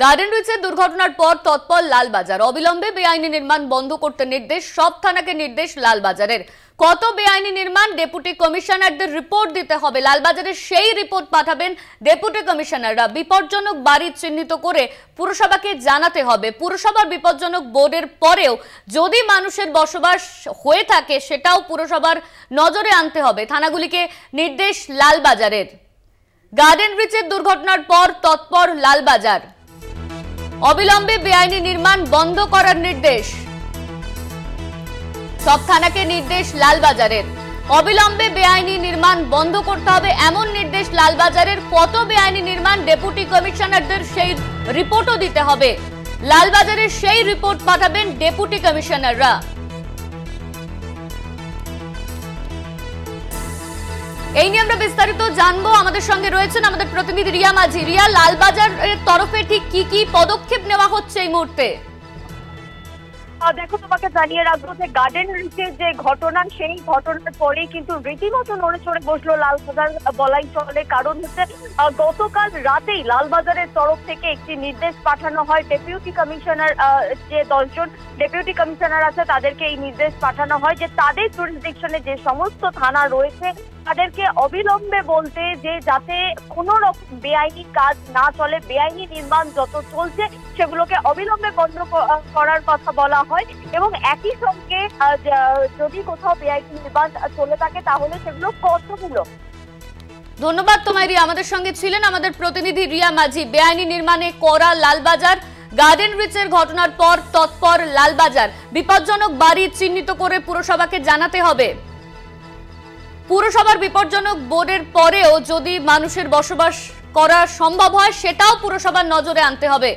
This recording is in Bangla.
গার্ডেন রিচের দুর্ঘটনার পর তৎপর লালবাজার। অবিলম্বে বেআইনি নির্মাণ বন্ধ করতে নির্দেশ, সব থানাকে নির্দেশ লালবাজারের। কত বেআইনি নির্মাণ ডেপুটি কমিশনারদের রিপোর্ট দিতে হবে। লালবাজারের সেই রিপোর্ট পাঠাবেন ডেপুটি কমিশনাররা। বিপজ্জনক বাড়ি চিহ্নিত করে পুরসভাকে জানাতে হবে। পুরসভার বিপজ্জনক বোর্ডের পরেও যদি মানুষের বসবাস হয়ে থাকে সেটাও পুরসভার নজরে আনতে হবে। থানাগুলিকে নির্দেশ লালবাজারের। গার্ডেন রিচের দুর্ঘটনার পর তৎপর লালবাজার। অবিলম্বে বেআইনি নির্মাণ বন্ধ করার নির্দেশ, সব থানাকে নির্দেশ লালবাজারের। অবিলম্বে বেআইনি নির্মাণ বন্ধ করতে হবে এমন নির্দেশ লালবাজারের। কত বেআইনি নির্মাণ ডেপুটি কমিশনারদের সেই রিপোর্টও দিতে হবে। লালবাজারের সেই রিপোর্ট পাঠাবেন ডেপুটি কমিশনাররা। এই নিয়ে আমরা বিস্তারিত জানবো। আমাদের সঙ্গে রয়েছেন আমাদের প্রতিনিধি রিয়া মাঝি। রিয়া, লালবাজারের তরফে ঠিক কি কি পদক্ষেপ নেওয়া হচ্ছে এই মুহূর্তে? দেখো, তোমাকে জানিয়ে রাখবো যে গার্ডেন রিচের যে ঘটনা, সেই ঘটনার পরেই কিন্তু রীতিমতো নড়ে চড়ে বসলো লালবাজার বলাই চলে। কারণ হচ্ছে গতকাল রাতেই লালবাজারের তরফ থেকে একটি নির্দেশ পাঠানো হয়। ডেপুটি কমিশনার যে 10 জন ডেপুটি কমিশনার আছে তাদেরকে এই নির্দেশ পাঠানো হয় যে তাদের জুরিসডিকশনে যে সমস্ত থানা রয়েছে তাদেরকে অবিলম্বে বলতে, যে যাতে কোনো রকম বেআইনি কাজ না চলে, বেআইনি নির্মাণ যত চলছে সেগুলোকে অবিলম্বে বন্ধ করার কথা বলা হয়। এবং একই সঙ্গে যদি কোথাও বেআইনি নির্মাণ চলে থাকে তাহলে সেগুলো কতমূলক। ধন্যবাদ তোমায় রিয়া। আমাদের সঙ্গে ছিলেন আমাদের প্রতিনিধি রিয়া মাঝি। বেআইনি নির্মাণে করা লালবাজার। গার্ডেন রিচের ঘটনার পর তৎপর লালবাজার। বিপজ্জনক বাড়ি চিহ্নিত করে পুরসভাকে জানাতে হবে। পুরসভার বিপজ্জনক বোর্ডের পরেও যদি মানুষের বসবাস করা সম্ভব হয় সেটাও পুরসভার নজরে আনতে হবে।